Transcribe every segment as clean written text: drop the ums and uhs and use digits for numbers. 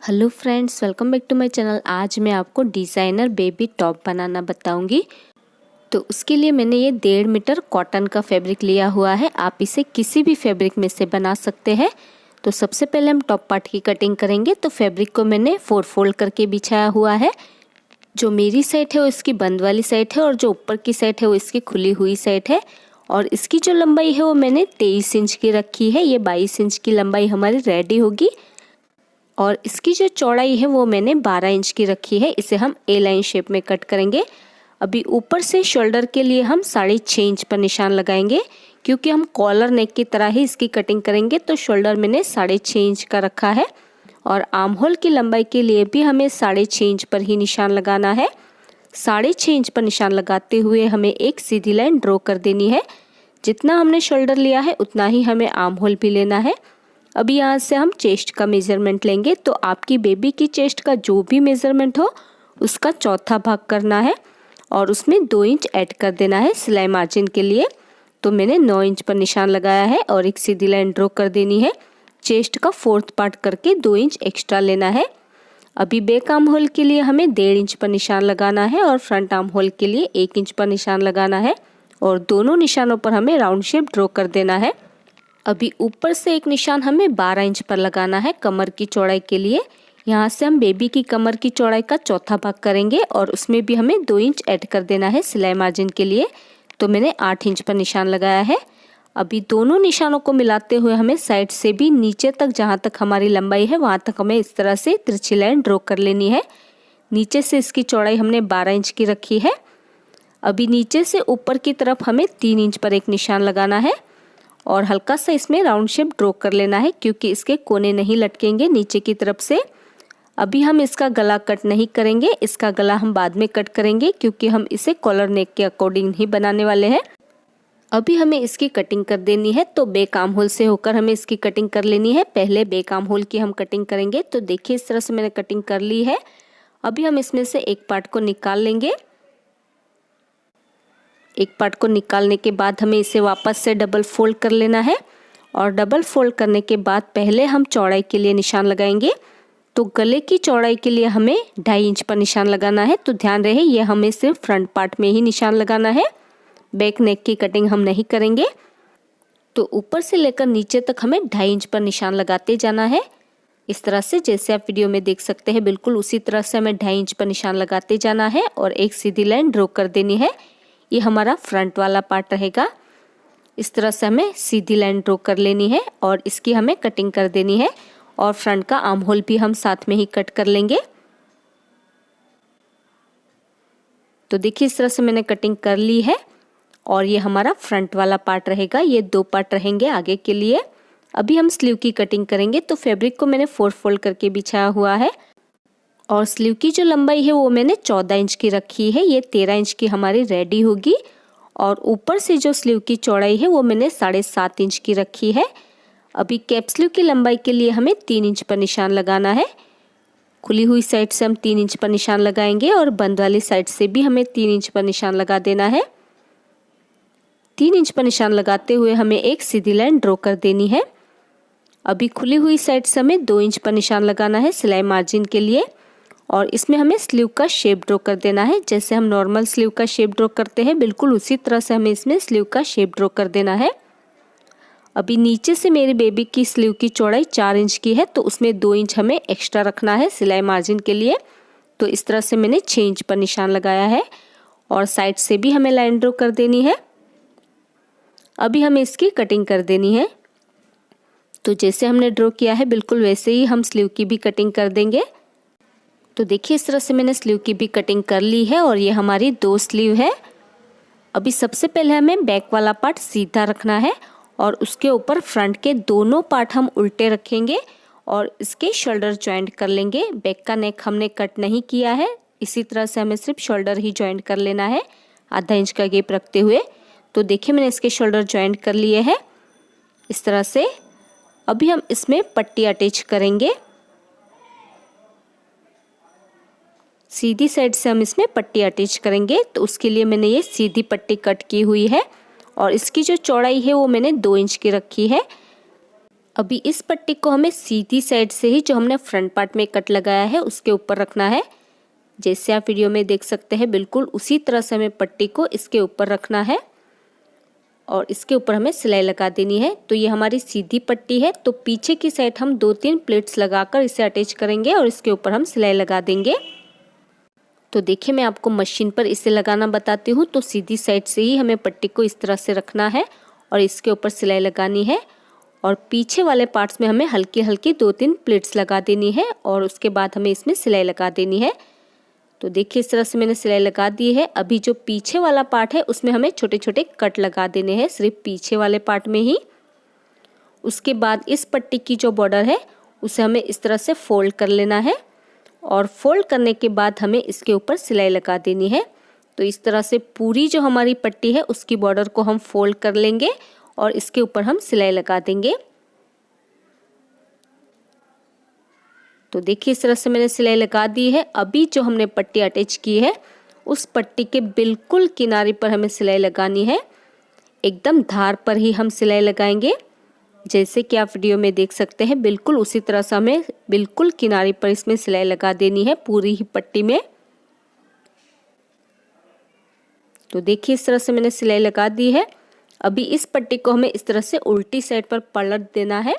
Hello friends, welcome back to my channel. आज मैं आपको डिज़ाइनर बेबी टॉप बनाना बताऊंगी। तो उसके लिए मैंने ये 1.5 मीटर कॉटन का फैब्रिक लिया हुआ है। आप इसे किसी भी फैब्रिक में से बना सकते हैं। तो सबसे पहले हम टॉप पार्ट की कटिंग करेंगे। तो फैब्रिक को मैंने 4 फोल्ड करके बिछाया हुआ है। जो मेरी साइड है वो इसकी बंद वाली साइड है और जो ऊपर की साइड है वो इसकी खुली हुई साइड है। और इसकी जो लंबाई है वो मैंने 23 इंच की रखी है। ये 22 इंच की लंबाई हमारी रेडी होगी। और इसकी जो चौड़ाई है वो मैंने 12 इंच की रखी है। इसे हम ए लाइन शेप में कट करेंगे। अभी ऊपर से शोल्डर के लिए हम 6.5 इंच पर निशान लगाएंगे, क्योंकि हम कॉलर नेक की तरह ही इसकी कटिंग करेंगे। तो शोल्डर मैंने 6.5 इंच का रखा है। और आर्म होल की लंबाई के लिए भी हमें 6.5 इंच पर ही निशान लगाना है। 6.5 इंच पर निशान लगाते हुए हमें एक सीधी लाइन ड्रॉ कर देनी है। जितना हमने शोल्डर लिया है उतना ही हमें आर्म होल भी लेना है। अभी यहाँ से हम चेस्ट का मेज़रमेंट लेंगे। तो आपकी बेबी की चेस्ट का जो भी मेज़रमेंट हो उसका चौथा भाग करना है और उसमें 2 इंच ऐड कर देना है सिलाई मार्जिन के लिए। तो मैंने 9 इंच पर निशान लगाया है और एक सीधी लाइन ड्रॉ कर देनी है। चेस्ट का 4th पार्ट करके 2 इंच एक्स्ट्रा लेना है। अभी बैक आर्म होल के लिए हमें 1.5 इंच पर निशान लगाना है और फ्रंट आर्म होल के लिए 1 इंच पर निशान लगाना है। और दोनों निशानों पर हमें राउंड शेप ड्रॉ कर देना है। अभी ऊपर से एक निशान हमें 12 इंच पर लगाना है कमर की चौड़ाई के लिए। यहाँ से हम बेबी की कमर की चौड़ाई का चौथा भाग करेंगे और उसमें भी हमें 2 इंच ऐड कर देना है सिलाई मार्जिन के लिए। तो मैंने 8 इंच पर निशान लगाया है। अभी दोनों निशानों को मिलाते हुए हमें साइड से भी नीचे तक, जहाँ तक हमारी लंबाई है वहाँ तक हमें इस तरह से तिरछी लाइन ड्रॉ कर लेनी है। नीचे से इसकी चौड़ाई हमने 12 इंच की रखी है। अभी नीचे से ऊपर की तरफ हमें 3 इंच पर एक निशान लगाना है और हल्का सा इसमें राउंड शेप ड्रॉ कर लेना है, क्योंकि इसके कोने नहीं लटकेंगे नीचे की तरफ से। अभी हम इसका गला कट नहीं करेंगे, इसका गला हम बाद में कट करेंगे, क्योंकि हम इसे कॉलर नेक के अकॉर्डिंग ही बनाने वाले हैं। अभी हमें इसकी कटिंग कर देनी है। तो बैक आर्म होल से होकर हमें इसकी कटिंग कर लेनी है। पहले बैक आर्म होल की हम कटिंग करेंगे। तो देखिए इस तरह से मैंने कटिंग कर ली है। अभी हम इसमें से एक पार्ट को निकाल लेंगे। एक पार्ट को निकालने के बाद हमें इसे वापस से डबल फोल्ड कर लेना है। और डबल फोल्ड करने के बाद पहले हम चौड़ाई के लिए निशान लगाएंगे। तो गले की चौड़ाई के लिए हमें 2.5 इंच पर निशान लगाना है। तो ध्यान रहे ये हमें सिर्फ फ्रंट पार्ट में ही निशान लगाना है, बैक नेक की कटिंग हम नहीं करेंगे। तो ऊपर से लेकर नीचे तक हमें 2.5 इंच पर निशान लगाते जाना है। इस तरह से जैसे आप वीडियो में देख सकते हैं, बिल्कुल उसी तरह से हमें 2.5 इंच पर निशान लगाते जाना है और एक सीधी लाइन ड्रॉ कर देनी है। ये हमारा फ्रंट वाला पार्ट रहेगा। इस तरह से हमें सीधी लाइन ड्रॉ कर लेनी है और इसकी हमें कटिंग कर देनी है। और फ्रंट का आर्म होल भी हम साथ में ही कट कर लेंगे। तो देखिए इस तरह से मैंने कटिंग कर ली है और ये हमारा फ्रंट वाला पार्ट रहेगा। ये 2 पार्ट रहेंगे आगे के लिए। अभी हम स्लीव की कटिंग करेंगे। तो फैब्रिक को मैंने 4 फोल्ड करके बिछाया हुआ है और स्लीव की जो लंबाई है वो मैंने 14 इंच की रखी है। ये 13 इंच की हमारी रेडी होगी। और ऊपर से जो स्लीव की चौड़ाई है वो मैंने 7.5 इंच की रखी है। अभी कैप स्लीव की लंबाई के लिए हमें 3 इंच पर निशान लगाना है। खुली हुई साइड से हम 3 इंच पर निशान लगाएंगे और बंद वाली साइड से भी हमें 3 इंच पर निशान लगा देना है। 3 इंच पर निशान लगाते हुए हमें एक सीधी लाइन ड्रॉ कर देनी है। अभी खुली हुई साइड से हमें 2 इंच पर निशान लगाना है सिलाई मार्जिन के लिए। और इसमें हमें स्लीव का शेप ड्रॉ कर देना है। जैसे हम नॉर्मल स्लीव का शेप ड्रॉ करते हैं, बिल्कुल उसी तरह से हमें इसमें स्लीव का शेप ड्रॉ कर देना है। अभी नीचे से मेरी बेबी की स्लीव की चौड़ाई 4 इंच की है, तो उसमें 2 इंच हमें एक्स्ट्रा रखना है सिलाई मार्जिन के लिए। तो इस तरह से मैंने 6 इंच पर निशान लगाया है और साइड से भी हमें लाइन ड्रॉ कर देनी है। अभी हमें इसकी कटिंग कर देनी है। तो जैसे हमने ड्रॉ किया है बिल्कुल वैसे ही हम स्लीव की भी कटिंग कर देंगे। तो देखिए इस तरह से मैंने स्लीव की भी कटिंग कर ली है और ये हमारी 2 स्लीव है। अभी सबसे पहले हमें बैक वाला पार्ट सीधा रखना है और उसके ऊपर फ्रंट के दोनों पार्ट हम उल्टे रखेंगे और इसके शोल्डर ज्वाइंट कर लेंगे। बैक का नेक हमने कट नहीं किया है, इसी तरह से हमें सिर्फ शोल्डर ही ज्वाइंट कर लेना है, आधा इंच का गैप रखते हुए। तो देखिए मैंने इसके शोल्डर ज्वाइंट कर लिए हैं इस तरह से। अभी हम इसमें पट्टी अटैच करेंगे। सीधी साइड से हम इसमें पट्टी अटैच करेंगे। तो उसके लिए मैंने ये सीधी पट्टी कट की हुई है और इसकी जो चौड़ाई है वो मैंने 2 इंच की रखी है। अभी इस पट्टी को हमें सीधी साइड से ही जो हमने फ्रंट पार्ट में कट लगाया है उसके ऊपर रखना है। जैसे आप वीडियो में देख सकते हैं बिल्कुल उसी तरह से हमें पट्टी को इसके ऊपर रखना है और इसके ऊपर हमें सिलाई लगा देनी है। तो ये हमारी सीधी पट्टी है, तो पीछे की साइड हम 2-3 प्लेट्स लगाकर इसे अटैच करेंगे और इसके ऊपर हम सिलाई लगा देंगे। तो देखिए मैं आपको मशीन पर इसे लगाना बताती हूँ। तो सीधी साइड से ही हमें पट्टी को इस तरह से रखना है और इसके ऊपर सिलाई लगानी है और पीछे वाले पार्ट्स में हमें हल्की हल्की 2-3 प्लेट्स लगा देनी है और उसके बाद हमें इसमें सिलाई लगा देनी है। तो देखिए इस तरह से मैंने सिलाई लगा दी है। अभी जो पीछे वाला पार्ट है उसमें हमें छोटे छोटे कट लगा देने हैं, सिर्फ पीछे वाले पार्ट में ही। उसके बाद इस पट्टी की जो बॉर्डर है उसे हमें इस तरह से फोल्ड कर लेना है और फोल्ड करने के बाद हमें इसके ऊपर सिलाई लगा देनी है। तो इस तरह से पूरी जो हमारी पट्टी है उसकी बॉर्डर को हम फोल्ड कर लेंगे और इसके ऊपर हम सिलाई लगा देंगे। तो देखिए इस तरह से मैंने सिलाई लगा दी है। अभी जो हमने पट्टी अटैच की है उस पट्टी के बिल्कुल किनारे पर हमें सिलाई लगानी है। एकदम धार पर ही हम सिलाई लगाएंगे, जैसे कि आप वीडियो में देख सकते हैं बिल्कुल उसी तरह से हमें बिल्कुल किनारे पर इसमें सिलाई लगा देनी है पूरी ही पट्टी में। तो देखिए इस तरह से मैंने सिलाई लगा दी है। अभी इस पट्टी को हमें इस तरह से उल्टी साइड पर पलट देना है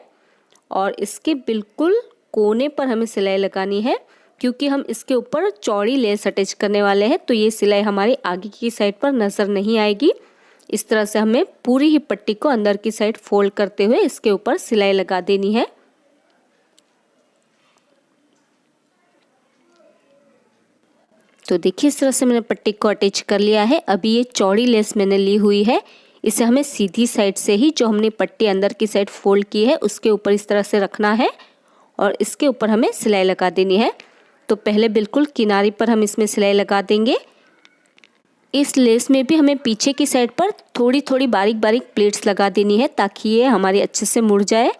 और इसके बिल्कुल कोने पर हमें सिलाई लगानी है, क्योंकि हम इसके ऊपर चौड़ी लेस अटैच करने वाले हैं। तो ये सिलाई हमारी आगे की साइड पर नज़र नहीं आएगी। इस तरह से हमें पूरी ही पट्टी को अंदर की साइड फोल्ड करते हुए इसके ऊपर सिलाई लगा देनी है। तो देखिए इस तरह से मैंने पट्टी को अटैच कर लिया है। अभी ये चौड़ी लेस मैंने ली हुई है, इसे हमें सीधी साइड से ही जो हमने पट्टी अंदर की साइड फोल्ड की है उसके ऊपर इस तरह से रखना है और इसके ऊपर हमें सिलाई लगा देनी है। तो पहले बिल्कुल किनारे पर हम इसमें सिलाई लगा देंगे। इस लेस में भी हमें पीछे की साइड पर थोड़ी थोड़ी बारीक बारीक प्लेट्स लगा देनी है ताकि ये हमारी अच्छे से मुड़ जाए।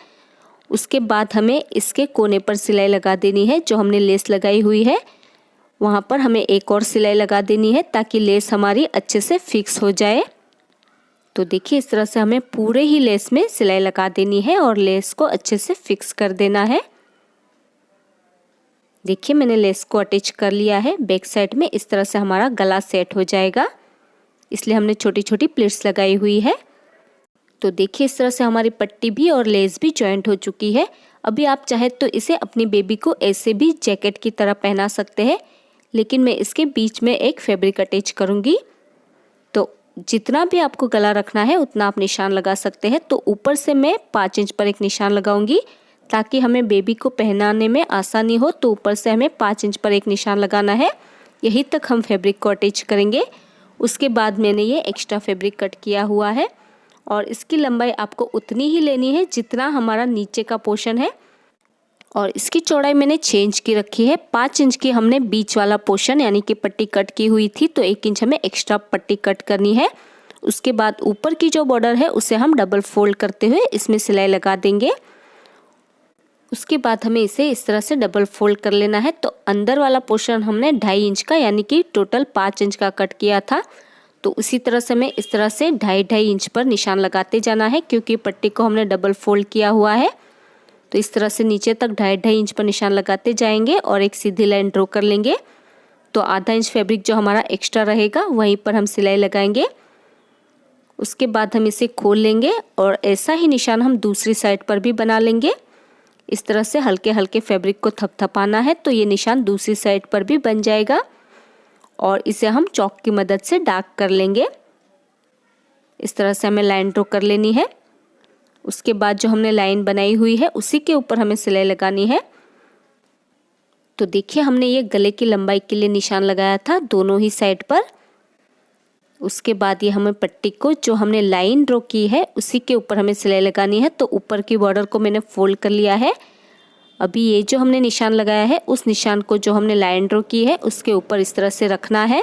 उसके बाद हमें इसके कोने पर सिलाई लगा देनी है। जो हमने लेस लगाई हुई है वहाँ पर हमें एक और सिलाई लगा देनी है ताकि लेस हमारी अच्छे से फिक्स हो जाए। तो देखिए इस तरह से हमें पूरे ही लेस में सिलाई लगा देनी है और लेस को अच्छे से फिक्स कर देना है। देखिए मैंने लेस को अटैच कर लिया है। बैक साइड में इस तरह से हमारा गला सेट हो जाएगा, इसलिए हमने छोटी छोटी प्लेट्स लगाई हुई है। तो देखिए इस तरह से हमारी पट्टी भी और लेस भी जॉइंट हो चुकी है। अभी आप चाहे तो इसे अपनी बेबी को ऐसे भी जैकेट की तरह पहना सकते हैं, लेकिन मैं इसके बीच में एक फैब्रिक अटैच करूँगी। तो जितना भी आपको गला रखना है उतना आप निशान लगा सकते हैं। तो ऊपर से मैं 5 इंच पर एक निशान लगाऊंगी ताकि हमें बेबी को पहनाने में आसानी हो। तो ऊपर से हमें 5 इंच पर एक निशान लगाना है। यहीं तक हम फैब्रिक को अटैच करेंगे। उसके बाद मैंने ये एक्स्ट्रा फैब्रिक कट किया हुआ है और इसकी लंबाई आपको उतनी ही लेनी है जितना हमारा नीचे का पोर्शन है और इसकी चौड़ाई मैंने 6 इंच की रखी है। 5 इंच की हमने बीच वाला पोर्शन यानी कि पट्टी कट की हुई थी, तो 1 इंच हमें एक्स्ट्रा पट्टी कट करनी है। उसके बाद ऊपर की जो बॉर्डर है उसे हम डबल फोल्ड करते हुए इसमें सिलाई लगा देंगे। उसके बाद हमें इसे इस तरह से डबल फोल्ड कर लेना है। तो अंदर वाला पोर्शन हमने 2.5 इंच का यानी कि टोटल 5 इंच का कट किया था। तो उसी तरह से हमें इस तरह से 2.5 इंच पर निशान लगाते जाना है, क्योंकि पट्टी को हमने डबल फोल्ड किया हुआ है। तो इस तरह से नीचे तक 2.5 इंच पर निशान लगाते जाएंगे और एक सीधी लाइन ड्रॉ कर लेंगे। तो आधा इंच फैब्रिक जो हमारा एक्स्ट्रा रहेगा वहीं पर हम सिलाई लगाएंगे। उसके बाद हम इसे खोल लेंगे और ऐसा ही निशान हम दूसरी साइड पर भी बना लेंगे। इस तरह से हल्के हल्के फैब्रिक को थपथपाना है तो ये निशान दूसरी साइड पर भी बन जाएगा और इसे हम चॉक की मदद से डार्क कर लेंगे। इस तरह से हमें लाइन ड्रॉ कर लेनी है। उसके बाद जो हमने लाइन बनाई हुई है उसी के ऊपर हमें सिलाई लगानी है। तो देखिए हमने ये गले की लंबाई के लिए निशान लगाया था दोनों ही साइड पर। उसके बाद ये हमें पट्टी को जो हमने लाइन ड्रॉ की है उसी के ऊपर हमें सिलाई लगानी है। तो ऊपर की बॉर्डर को मैंने फोल्ड कर लिया है। अभी ये जो हमने निशान लगाया है उस निशान को जो हमने लाइन ड्रॉ की है उसके ऊपर इस तरह से रखना है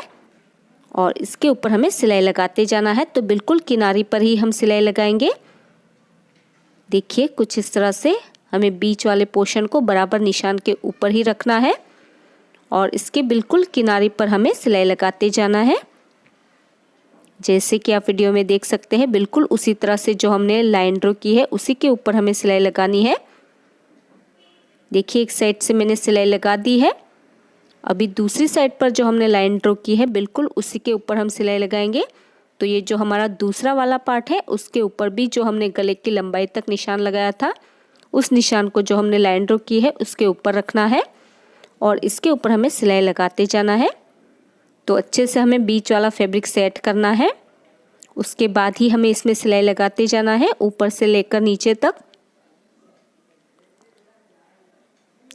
और इसके ऊपर हमें सिलाई लगाते जाना है। तो बिल्कुल किनारे पर ही हम सिलाई लगाएंगे। देखिए कुछ इस तरह से हमें बीच वाले पोर्शन को बराबर निशान के ऊपर ही रखना है और इसके बिल्कुल किनारे पर हमें सिलाई लगाते जाना है। जैसे कि आप वीडियो में देख सकते हैं, बिल्कुल उसी तरह से जो हमने लाइन ड्रॉ की है उसी के ऊपर हमें सिलाई लगानी है। देखिए एक साइड से मैंने सिलाई लगा दी है। अभी दूसरी साइड पर जो हमने लाइन ड्रॉ की है बिल्कुल उसी के ऊपर हम सिलाई लगाएंगे। तो ये जो हमारा दूसरा वाला पार्ट है उसके ऊपर भी जो हमने गले की लंबाई तक निशान लगाया था उस निशान को जो हमने लाइन ड्रॉ की है उसके ऊपर रखना है और इसके ऊपर हमें सिलाई लगाते जाना है। तो अच्छे से हमें बीच वाला फैब्रिक सेट करना है, उसके बाद ही हमें इसमें सिलाई लगाते जाना है ऊपर से लेकर नीचे तक।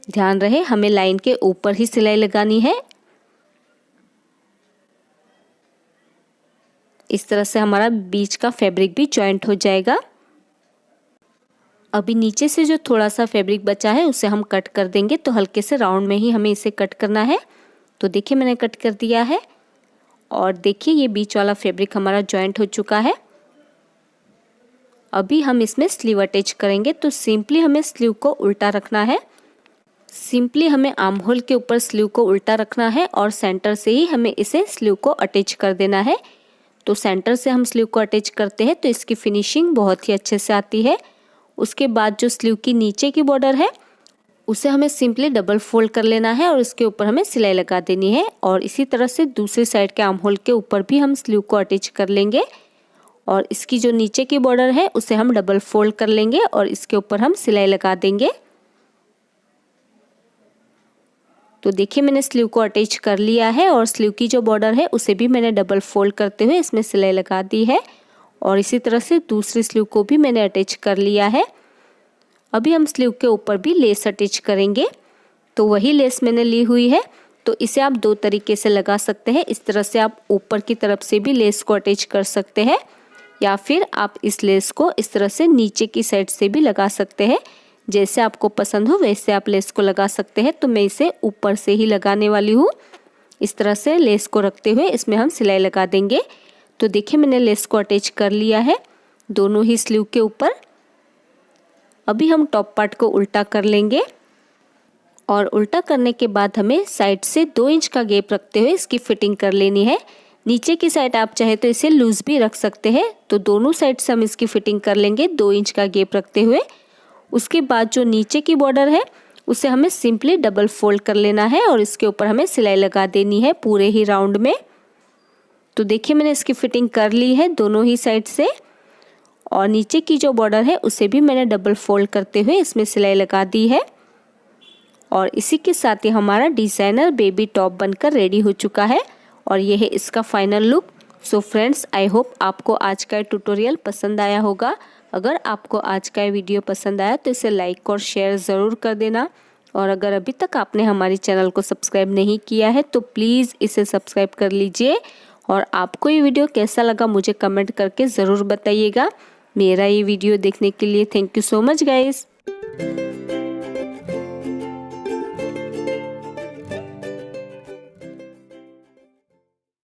ध्यान रहे हमें लाइन के ऊपर ही सिलाई लगानी है। इस तरह से हमारा बीच का फैब्रिक भी जॉइंट हो जाएगा। अभी नीचे से जो थोड़ा सा फैब्रिक बचा है उसे हम कट कर देंगे। तो हल्के से राउंड में ही हमें इसे कट करना है। तो देखिए मैंने कट कर दिया है और देखिए ये बीच वाला फैब्रिक हमारा जॉइंट हो चुका है। अभी हम इसमें स्लीव अटैच करेंगे। तो सिंपली हमें स्लीव को उल्टा रखना है। सिंपली हमें आर्म होल के ऊपर स्लीव को उल्टा रखना है और सेंटर से ही हमें इसे स्लीव को अटैच कर देना है। तो सेंटर से हम स्लीव को अटैच करते हैं तो इसकी फिनिशिंग बहुत ही अच्छे से आती है। उसके बाद जो स्लीव की नीचे की बॉर्डर है उसे हमें सिंपली डबल फोल्ड कर लेना है और इसके ऊपर हमें सिलाई लगा देनी है। और इसी तरह से दूसरी साइड के आर्म होल के ऊपर भी हम स्लीव को अटैच कर लेंगे और इसकी जो नीचे की बॉर्डर है उसे हम डबल फोल्ड कर लेंगे और इसके ऊपर हम सिलाई लगा देंगे। तो देखिए मैंने स्लीव को अटैच कर लिया है और स्लीव की जो बॉर्डर है उसे भी मैंने डबल फोल्ड करते हुए इसमें सिलाई लगा दी है और इसी तरह से दूसरी स्लीव को भी मैंने अटैच कर लिया है। अभी हम स्लीव के ऊपर भी लेस अटैच करेंगे। तो वही लेस मैंने ली हुई है। तो इसे आप दो तरीके से लगा सकते हैं। इस तरह से आप ऊपर की तरफ से भी लेस को अटैच कर सकते हैं या फिर आप इस लेस को इस तरह से नीचे की साइड से भी लगा सकते हैं। जैसे आपको पसंद हो वैसे आप लेस को लगा सकते हैं। तो मैं इसे ऊपर से ही लगाने वाली हूँ। इस तरह से लेस को रखते हुए इसमें हम सिलाई लगा देंगे। तो देखिए मैंने लेस को अटैच कर लिया है दोनों ही स्लीव के ऊपर। अभी हम टॉप पार्ट को उल्टा कर लेंगे और उल्टा करने के बाद हमें साइड से 2 इंच का गैप रखते हुए इसकी फिटिंग कर लेनी है। नीचे की साइड आप चाहे तो इसे लूज भी रख सकते हैं। तो दोनों साइड से हम इसकी फिटिंग कर लेंगे 2 इंच का गैप रखते हुए। उसके बाद जो नीचे की बॉर्डर है उसे हमें सिंपली डबल फोल्ड कर लेना है और इसके ऊपर हमें सिलाई लगा देनी है पूरे ही राउंड में। तो देखिए मैंने इसकी फिटिंग कर ली है दोनों ही साइड से और नीचे की जो बॉर्डर है उसे भी मैंने डबल फोल्ड करते हुए इसमें सिलाई लगा दी है। और इसी के साथ ही हमारा डिज़ाइनर बेबी टॉप बनकर रेडी हो चुका है और ये है इसका final look. So friends, I hope आपको आज का ट्यूटोरियल पसंद आया होगा। अगर आपको आज का वीडियो पसंद आया तो इसे लाइक और शेयर ज़रूर कर देना। और अगर अभी तक आपने हमारे चैनल को सब्सक्राइब नहीं किया है तो प्लीज़ इसे सब्सक्राइब कर लीजिए। और आपको ये वीडियो कैसा लगा मुझे कमेंट करके ज़रूर बताइएगा। मेरा ये वीडियो देखने के लिए thank you so much guys.